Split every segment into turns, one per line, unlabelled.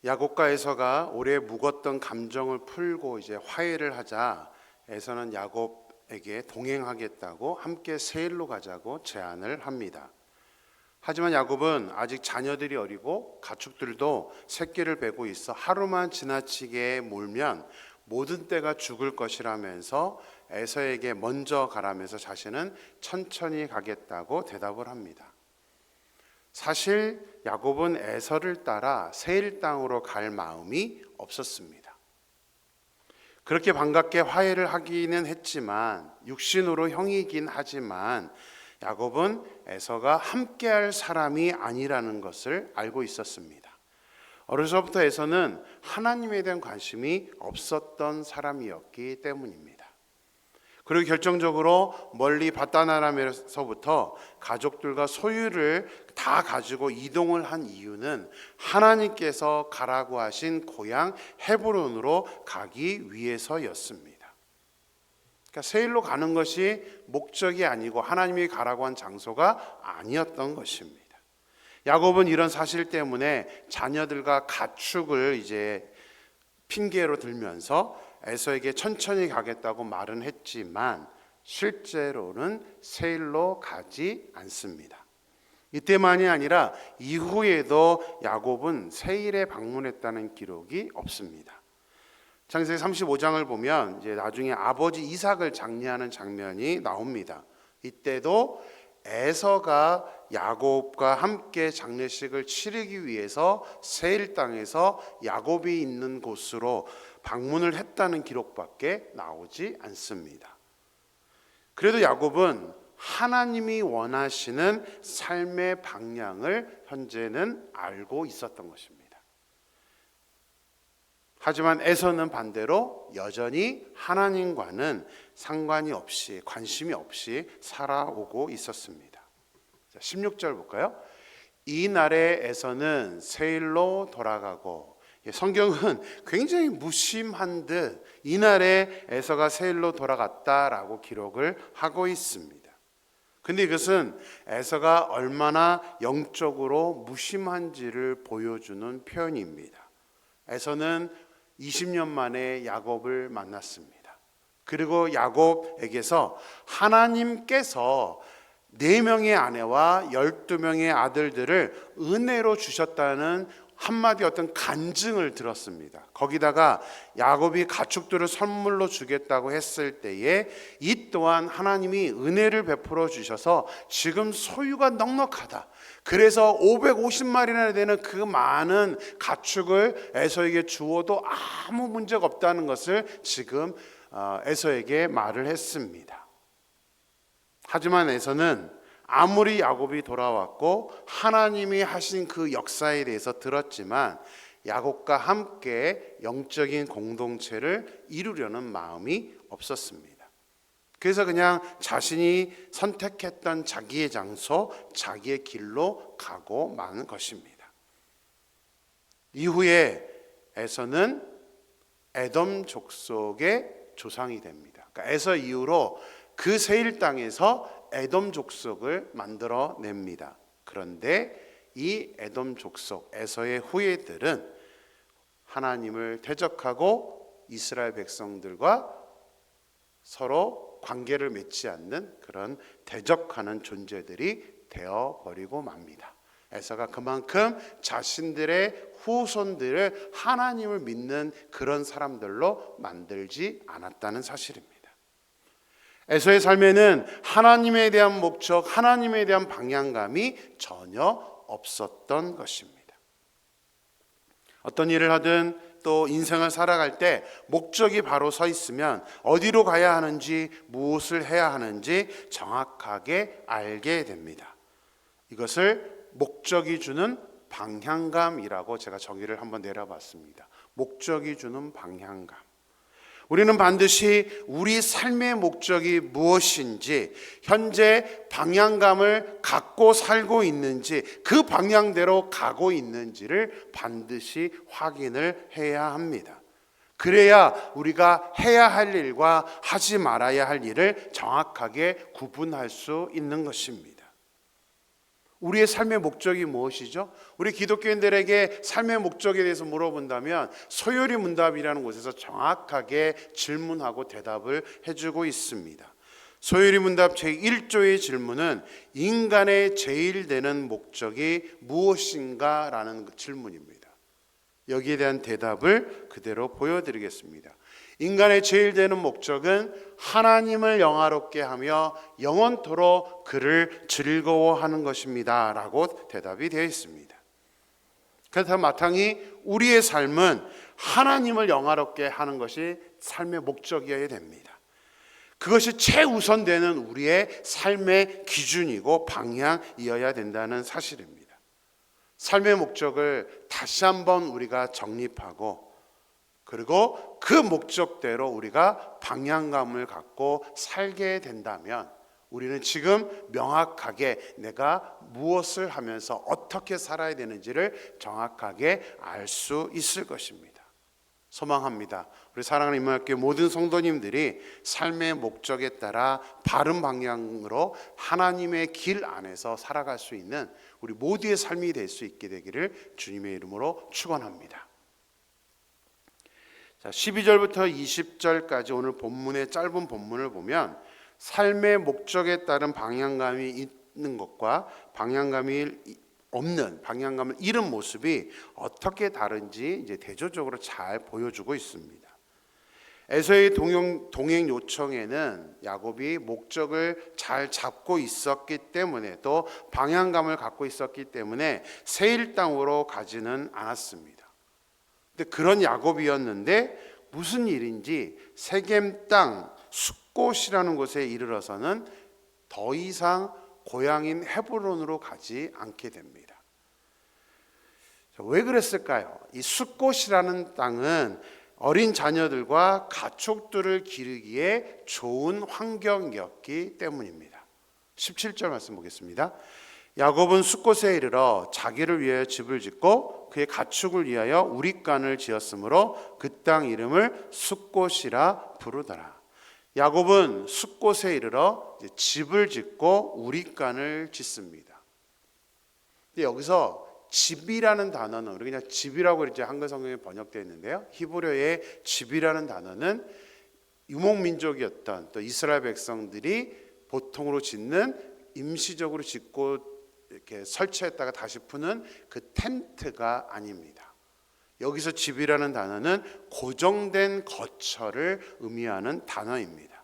야곱과 에서가 오래 묵었던 감정을 풀고 이제 화해를 하자 에서는 야곱에게 동행하겠다고 함께 세일로 가자고 제안을 합니다. 하지만 야곱은 아직 자녀들이 어리고 가축들도 새끼를 베고 있어 하루만 지나치게 몰면 모든 떼가 죽을 것이라면서 에서에게 먼저 가라면서 자신은 천천히 가겠다고 대답을 합니다. 사실 야곱은 에서를 따라 세일 땅으로 갈 마음이 없었습니다. 그렇게 반갑게 화해를 하기는 했지만 육신으로 형이긴 하지만 야곱은 에서가 함께할 사람이 아니라는 것을 알고 있었습니다. 어려서부터 에서는 하나님에 대한 관심이 없었던 사람이었기 때문입니다. 그리고 결정적으로 멀리 밧단아람에서부터 가족들과 소유를 다 가지고 이동을 한 이유는 하나님께서 가라고 하신 고향 헤브론으로 가기 위해서였습니다. 그러니까 세일로 가는 것이 목적이 아니고 하나님이 가라고 한 장소가 아니었던 것입니다. 야곱은 이런 사실 때문에 자녀들과 가축을 이제 핑계로 들면서 에서에게 천천히 가겠다고 말은 했지만 실제로는 세일로 가지 않습니다. 이때만이 아니라 이후에도 야곱은 세일에 방문했다는 기록이 없습니다. 창세기 35장을 보면 이제 나중에 아버지 이삭을 장례하는 장면이 나옵니다. 이때도 에서가 야곱과 함께 장례식을 치르기 위해서 세일 땅에서 야곱이 있는 곳으로 방문을 했다는 기록밖에 나오지 않습니다. 그래도 야곱은 하나님이 원하시는 삶의 방향을 현재는 알고 있었던 것입니다. 하지만 에서는 반대로 여전히 하나님과는 상관이 없이 관심이 없이 살아오고 있었습니다. 16절 볼까요? 이 날에 에서는 세일로 돌아가고, 성경은 굉장히 무심한 듯 이날에 에서가 세일로 돌아갔다라고 기록을 하고 있습니다. 근데 이것은 에서가 얼마나 영적으로 무심한지를 보여주는 표현입니다. 에서는 20년 만에 야곱을 만났습니다. 그리고 야곱에게서 하나님께서 4명의 아내와 12명의 아들들을 은혜로 주셨다는 한마디 어떤 간증을 들었습니다. 거기다가 야곱이 가축들을 선물로 주겠다고 했을 때에 이 또한 하나님이 은혜를 베풀어 주셔서 지금 소유가 넉넉하다. 그래서 550마리나 되는 그 많은 가축을 에서에게 주어도 아무 문제가 없다는 것을 지금 에서에게 말을 했습니다. 하지만 에서는 아무리 야곱이 돌아왔고 하나님이 하신 그 역사에 대해서 들었지만 야곱과 함께 영적인 공동체를 이루려는 마음이 없었습니다. 그래서 그냥 자신이 선택했던 자기의 장소, 자기의 길로 가고 마는 것입니다. 이후에 에서는 에돔 족속의 조상이 됩니다. 그러니까 에서 이후로 그 세일 땅에서 에돔 족속을 만들어냅니다. 그런데 이 에돔 족속 에서의 후예들은 하나님을 대적하고 이스라엘 백성들과 서로 관계를 맺지 않는 그런 대적하는 존재들이 되어버리고 맙니다. 에서가 그만큼 자신들의 후손들을 하나님을 믿는 그런 사람들로 만들지 않았다는 사실입니다. 에서의 삶에는 하나님에 대한 목적, 하나님에 대한 방향감이 전혀 없었던 것입니다. 어떤 일을 하든 또 인생을 살아갈 때 목적이 바로 서 있으면 어디로 가야 하는지, 무엇을 해야 하는지 정확하게 알게 됩니다. 이것을 목적이 주는 방향감이라고 제가 정의를 한번 내려봤습니다. 목적이 주는 방향감. 우리는 반드시 우리 삶의 목적이 무엇인지, 현재 방향감을 갖고 살고 있는지, 그 방향대로 가고 있는지를 반드시 확인을 해야 합니다. 그래야 우리가 해야 할 일과 하지 말아야 할 일을 정확하게 구분할 수 있는 것입니다. 우리의 삶의 목적이 무엇이죠? 우리 기독교인들에게 삶의 목적에 대해서 물어본다면 소요리 문답이라는 곳에서 정확하게 질문하고 대답을 해주고 있습니다. 소요리 문답 제1조의 질문은 인간의 제일 되는 목적이 무엇인가? 라는 질문입니다. 여기에 대한 대답을 그대로 보여드리겠습니다. 인간의 제일 되는 목적은 하나님을 영화롭게 하며 영원토록 그를 즐거워하는 것입니다 라고 대답이 되어 있습니다. 그렇다면 마땅히 우리의 삶은 하나님을 영화롭게 하는 것이 삶의 목적이어야 됩니다. 그것이 최우선되는 우리의 삶의 기준이고 방향이어야 된다는 사실입니다. 삶의 목적을 다시 한번 우리가 정립하고 그리고 그 목적대로 우리가 방향감을 갖고 살게 된다면 우리는 지금 명확하게 내가 무엇을 하면서 어떻게 살아야 되는지를 정확하게 알 수 있을 것입니다. 소망합니다. 우리 사랑하는 임마교회 모든 성도님들이 삶의 목적에 따라 바른 방향으로 하나님의 길 안에서 살아갈 수 있는 우리 모두의 삶이 될 수 있게 되기를 주님의 이름으로 축원합니다. 자, 12절부터 20절까지 오늘 본문의 짧은 본문을 보면 삶의 목적에 따른 방향감이 있는 것과 방향감이 없는, 방향감을 잃은 모습이 어떻게 다른지 이제 대조적으로 잘 보여주고 있습니다. 에서의 동행 요청에는 야곱이 목적을 잘 잡고 있었기 때문에 또 방향감을 갖고 있었기 때문에 세일 땅으로 가지는 않았습니다. 근데 그런 야곱이었는데 무슨 일인지 세겜 땅 숫곳이라는 곳에 이르러서는 더 이상 고향인 헤브론으로 가지 않게 됩니다. 왜 그랬을까요? 이 숫곳이라는 땅은 어린 자녀들과 가축들을 기르기에 좋은 환경이었기 때문입니다. 17절 말씀 보겠습니다. 야곱은 숫곳에 이르러 자기를 위하여 집을 짓고 그의 가축을 위하여 우릿간을 지었으므로 그 땅 이름을 숫곳이라 부르더라. 야곱은 숫곳에 이르러 집을 짓고 우릿간을 짓습니다. 근데 여기서 집이라는 단어는 우리 그냥 집이라고 이제 한글 성경에 번역되어 있는데요. 히브리어의 집이라는 단어는 유목민족이었던 또 이스라엘 백성들이 보통으로 짓는 임시적으로 짓고 이렇게 설치했다가 다시 푸는 그 텐트가 아닙니다. 여기서 집이라는 단어는 고정된 거처를 의미하는 단어입니다.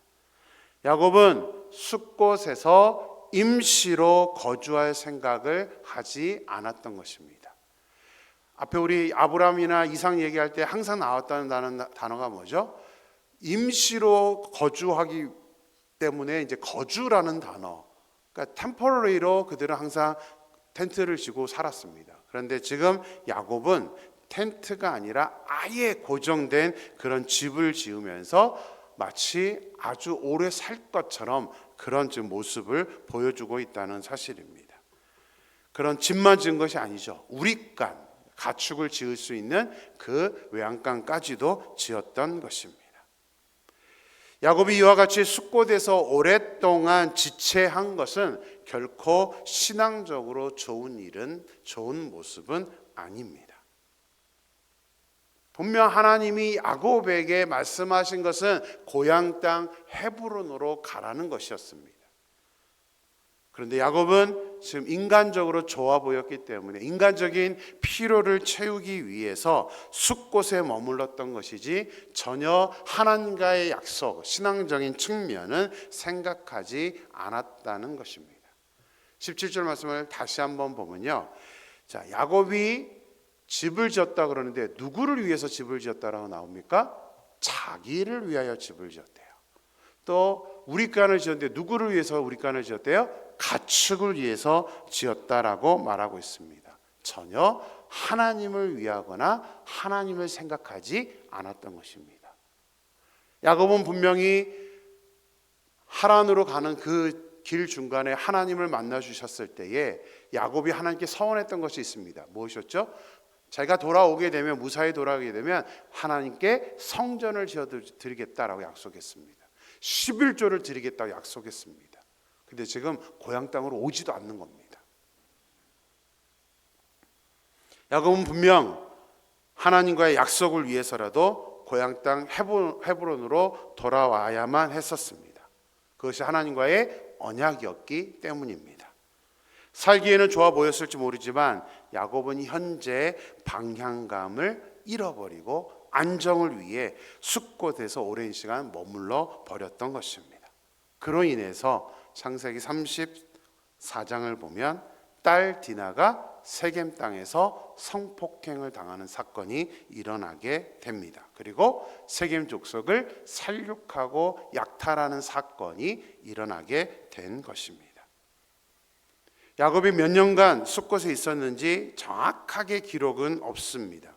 야곱은 숫곳에서 임시로 거주할 생각을 하지 않았던 것입니다. 앞에 우리 아브라함이나 이삭 얘기할 때 항상 나왔다는 단어가 뭐죠? 임시로 거주하기 때문에 이제 거주라는 단어, 그러니까 템포러리로 그들은 항상 텐트를 지고 살았습니다. 그런데 지금 야곱은 텐트가 아니라 아예 고정된 그런 집을 지으면서 마치 아주 오래 살 것처럼 그런 지금 모습을 보여주고 있다는 사실입니다. 그런 집만 지은 것이 아니죠. 우릿간, 가축을 지을 수 있는 그 외양간까지도 지었던 것입니다. 야곱이 이와 같이 숫곳에서 오랫동안 지체한 것은 결코 신앙적으로 좋은 일은, 좋은 모습은 아닙니다. 분명 하나님이 야곱에게 말씀하신 것은 고향 땅 헤브론으로 가라는 것이었습니다. 그런데 야곱은 지금 인간적으로 좋아 보였기 때문에 인간적인 필요를 채우기 위해서 숫곳에 머물렀던 것이지 전혀 하나님과의 약속, 신앙적인 측면은 생각하지 않았다는 것입니다. 17절 말씀을 다시 한번 보면요. 자, 야곱이 집을 지었다 그러는데 누구를 위해서 집을 지었다라고 나옵니까? 자기를 위하여 집을 지었대요. 또 우릿간을 지었는데 누구를 위해서 우릿간을 지었대요? 가축을 위해서 지었다라고 말하고 있습니다. 전혀 하나님을 위하거나 하나님을 생각하지 않았던 것입니다. 야곱은 분명히 하란으로 가는 그 길 중간에 하나님을 만나 주셨을 때에 야곱이 하나님께 서원했던 것이 있습니다. 무엇이었죠? 자기가 돌아오게 되면, 무사히 돌아오게 되면 하나님께 성전을 지어드리겠다라고 약속했습니다. 11조를 드리겠다고 약속했습니다. 근데 지금 고향 땅으로 오지도 않는 겁니다. 야곱은 분명 하나님과의 약속을 위해서라도 고향 땅 헤브론으로 돌아와야만 했었습니다. 그것이 하나님과의 언약이었기 때문입니다. 살기에는 좋아 보였을지 모르지만 야곱은 현재 방향감을 잃어버리고 안정을 위해 숫곳에서 오랜 시간 머물러 버렸던 것입니다. 그로 인해서 창세기 34장을 보면 딸 디나가 세겜 땅에서 성폭행을 당하는 사건이 일어나게 됩니다. 그리고 세겜 족속을 살육하고 약탈하는 사건이 일어나게 된 것입니다. 야곱이 몇 년간 숫곳에 있었는지 정확하게 기록은 없습니다.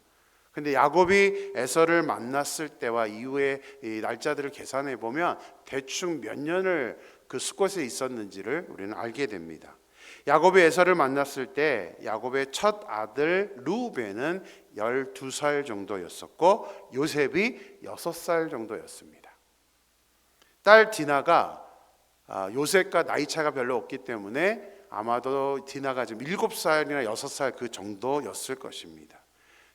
근데 야곱이 에서를 만났을 때와 이후의 이 날짜들을 계산해 보면 대충 몇 년을 그 숫곳에 있었는지를 우리는 알게 됩니다. 야곱이 에서를 만났을 때 야곱의 첫 아들 루벤은 12살 정도였었고 요셉이 6살 정도였습니다. 딸 디나가 요셉과 나이 차이가 별로 없기 때문에 아마도 디나가 지금 7살이나 6살 그 정도였을 것입니다.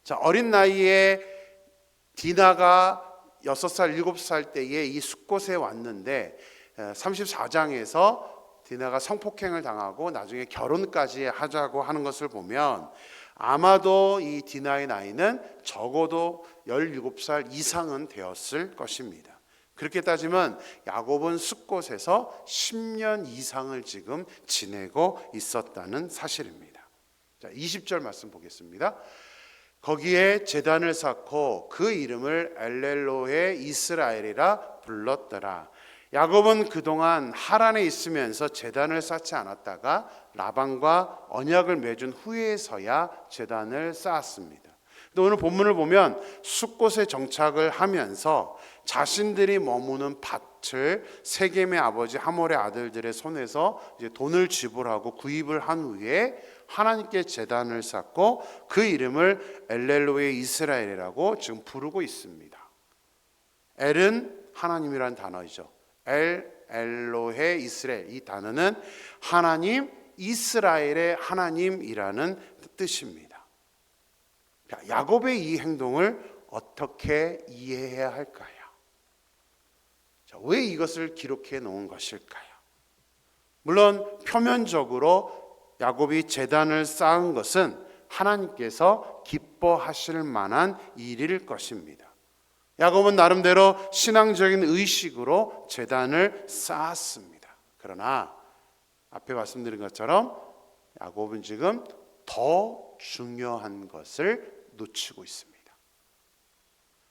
자, 어린 나이에 디나가 6살, 7살 때에 이 숫곳에 왔는데 34장에서 디나가 성폭행을 당하고 나중에 결혼까지 하자고 하는 것을 보면 아마도 이 디나의 나이는 적어도 17살 이상은 되었을 것입니다. 그렇게 따지면 야곱은 숫곳에서 10년 이상을 지금 지내고 있었다는 사실입니다. 자, 20절 말씀 보겠습니다. 거기에 제단을 쌓고 그 이름을 엘렐로헤 이스라엘이라 불렀더라. 야곱은 그동안 하란에 있으면서 제단을 쌓지 않았다가 라반과 언약을 맺은 후에서야 제단을 쌓았습니다. 근데 오늘 본문을 보면 숫곳에 정착을 하면서 자신들이 머무는 밭을 세겜의 아버지 하몰의 아들들의 손에서 이제 돈을 지불하고 구입을 한 후에 하나님께 제단을 쌓고 그 이름을 엘렐로헤 이스라엘이라고 지금 부르고 있습니다. 엘은 하나님이란 단어이죠. 엘로헤 이스라엘, 이 단어는 하나님, 이스라엘의 하나님이라는 뜻입니다. 야곱의 이 행동을 어떻게 이해해야 할까요? 왜 이것을 기록해 놓은 것일까요? 물론 표면적으로 야곱이 제단을 쌓은 것은 하나님께서 기뻐하실 만한 일일 것입니다. 야곱은 나름대로 신앙적인 의식으로 제단을 쌓았습니다. 그러나 앞에 말씀드린 것처럼 야곱은 지금 더 중요한 것을 놓치고 있습니다.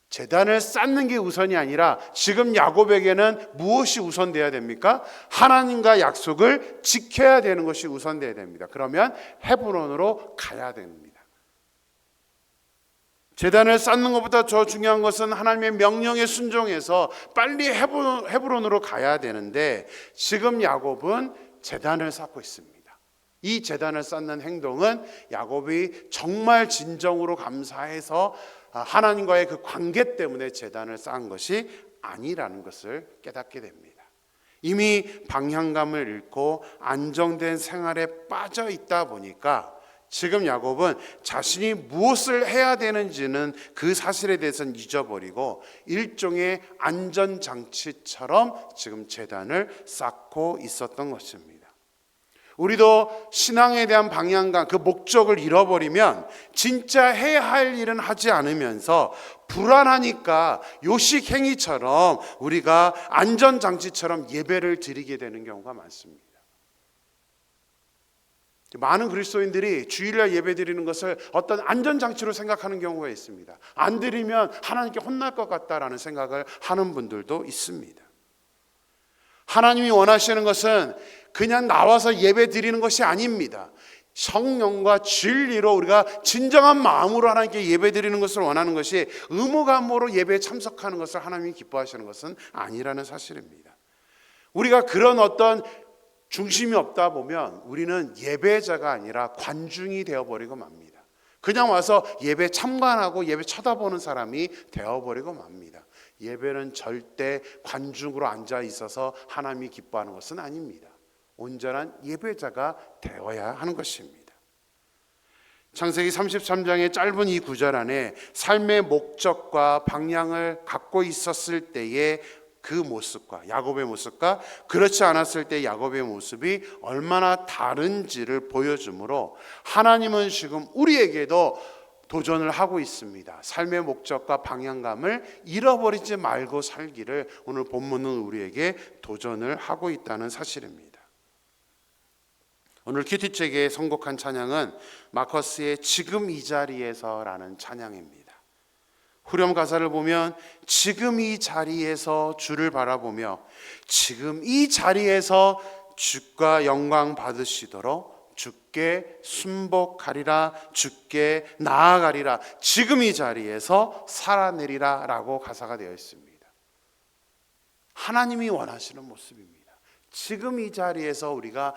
제단을 쌓는 게 우선이 아니라 지금 야곱에게는 무엇이 우선돼야 됩니까? 하나님과 약속을 지켜야 되는 것이 우선돼야 됩니다. 그러면 헤브론으로 가야 됩니다. 제단을 쌓는 것보다 더 중요한 것은 하나님의 명령에 순종해서 빨리 헤브론으로 가야 되는데 지금 야곱은 제단을 쌓고 있습니다. 이 제단을 쌓는 행동은 야곱이 정말 진정으로 감사해서 하나님과의 그 관계 때문에 제단을 쌓은 것이 아니라는 것을 깨닫게 됩니다. 이미 방향감을 잃고 안정된 생활에 빠져 있다 보니까 지금 야곱은 자신이 무엇을 해야 되는지는 그 사실에 대해서는 잊어버리고 일종의 안전장치처럼 지금 제단을 쌓고 있었던 것입니다. 우리도 신앙에 대한 방향감, 그 목적을 잃어버리면 진짜 해야 할 일은 하지 않으면서 불안하니까 요식행위처럼 우리가 안전장치처럼 예배를 드리게 되는 경우가 많습니다. 많은 그리스도인들이 주일날 예배 드리는 것을 어떤 안전장치로 생각하는 경우가 있습니다. 안 드리면 하나님께 혼날 것 같다라는 생각을 하는 분들도 있습니다. 하나님이 원하시는 것은 그냥 나와서 예배 드리는 것이 아닙니다. 성령과 진리로 우리가 진정한 마음으로 하나님께 예배 드리는 것을 원하는 것이 의무감으로 예배에 참석하는 것을 하나님이 기뻐하시는 것은 아니라는 사실입니다. 우리가 그런 어떤 중심이 없다 보면 우리는 예배자가 아니라 관중이 되어버리고 맙니다. 그냥 와서 예배 참관하고 예배 쳐다보는 사람이 되어버리고 맙니다. 예배는 절대 관중으로 앉아 있어서 하나님이 기뻐하는 것은 아닙니다. 온전한 예배자가 되어야 하는 것입니다. 창세기 33장의 짧은 이 구절 안에 삶의 목적과 방향을 갖고 있었을 때의 그 모습과 야곱의 모습과 그렇지 않았을 때 야곱의 모습이 얼마나 다른지를 보여주므로 하나님은 지금 우리에게도 도전을 하고 있습니다. 삶의 목적과 방향감을 잃어버리지 말고 살기를 오늘 본문은 우리에게 도전을 하고 있다는 사실입니다. 오늘 큐티책에 선곡한 찬양은 마커스의 지금 이 자리에서라는 찬양입니다. 후렴 가사를 보면 지금 이 자리에서 주를 바라보며 지금 이 자리에서 주가 영광 받으시도록 주께 순복하리라, 주께 나아가리라, 지금 이 자리에서 살아내리라 라고 가사가 되어 있습니다. 하나님이 원하시는 모습입니다. 지금 이 자리에서 우리가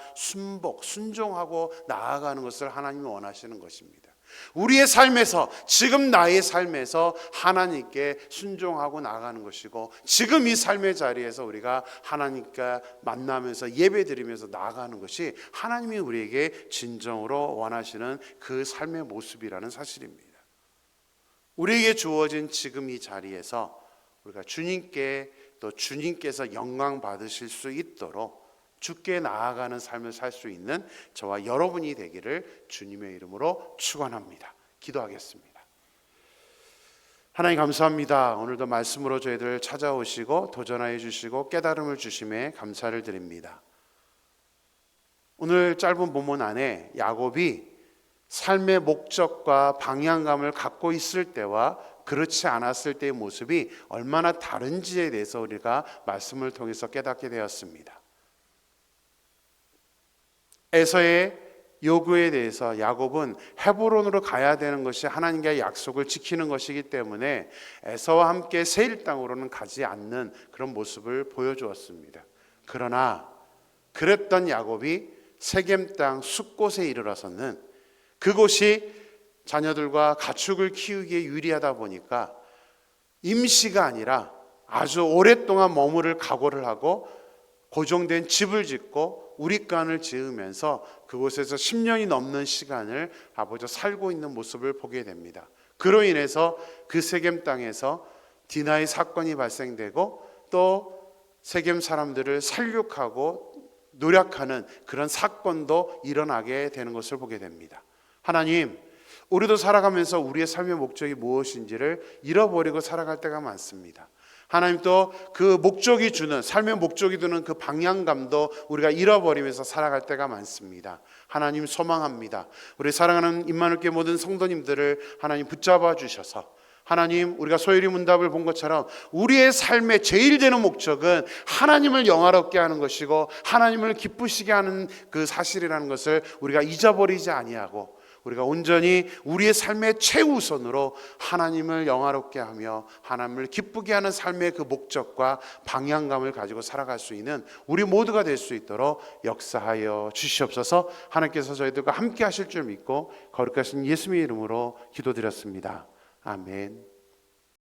순종하고 나아가는 것을 하나님이 원하시는 것입니다. 우리의 삶에서, 지금 나의 삶에서 하나님께 순종하고 나아가는 것이고, 지금 이 삶의 자리에서 우리가 하나님과 만나면서 예배드리면서 나아가는 것이 하나님이 우리에게 진정으로 원하시는 그 삶의 모습이라는 사실입니다. 우리에게 주어진 지금 이 자리에서 우리가 주님께, 또 주님께서 영광 받으실 수 있도록 주께 나아가는 삶을 살 수 있는 저와 여러분이 되기를 주님의 이름으로 축원합니다. 기도하겠습니다. 하나님 감사합니다. 오늘도 말씀으로 저희들 찾아오시고 도전하여 주시고 깨달음을 주심에 감사를 드립니다. 오늘 짧은 본문 안에 야곱이 삶의 목적과 방향감을 갖고 있을 때와 그렇지 않았을 때의 모습이 얼마나 다른지에 대해서 우리가 말씀을 통해서 깨닫게 되었습니다. 에서의 요구에 대해서 야곱은 헤브론으로 가야 되는 것이 하나님과의 약속을 지키는 것이기 때문에 에서와 함께 세일 땅으로는 가지 않는 그런 모습을 보여주었습니다. 그러나 그랬던 야곱이 세겜 땅 숫곳에 이르러서는 그곳이 자녀들과 가축을 키우기에 유리하다 보니까 임시가 아니라 아주 오랫동안 머무를 각오를 하고 고정된 집을 짓고 우리간을 지으면서 그곳에서 10년이 넘는 시간을 아버지 살고 있는 모습을 보게 됩니다. 그로 인해서 그 세겜 땅에서 디나의 사건이 발생되고 또 세겜 사람들을 살육하고 노력하는 그런 사건도 일어나게 되는 것을 보게 됩니다. 하나님, 우리도 살아가면서 우리의 삶의 목적이 무엇인지를 잃어버리고 살아갈 때가 많습니다. 하나님 또 그 목적이 주는, 삶의 목적이 주는 그 방향감도 우리가 잃어버리면서 살아갈 때가 많습니다. 하나님 소망합니다. 우리 사랑하는 임마누엘교회 모든 성도님들을 하나님 붙잡아 주셔서 하나님, 우리가 소율이 문답을 본 것처럼 우리의 삶의 제일 되는 목적은 하나님을 영화롭게 하는 것이고 하나님을 기쁘시게 하는 그 사실이라는 것을 우리가 잊어버리지 아니하고 우리가 온전히 우리의 삶의 최우선으로 하나님을 영화롭게 하며 하나님을 기쁘게 하는 삶의 그 목적과 방향감을 가지고 살아갈 수 있는 우리 모두가 될 수 있도록 역사하여 주시옵소서. 하나님께서 저희들과 함께 하실 줄 믿고 거룩하신 예수님의 이름으로 기도드렸습니다. 아멘.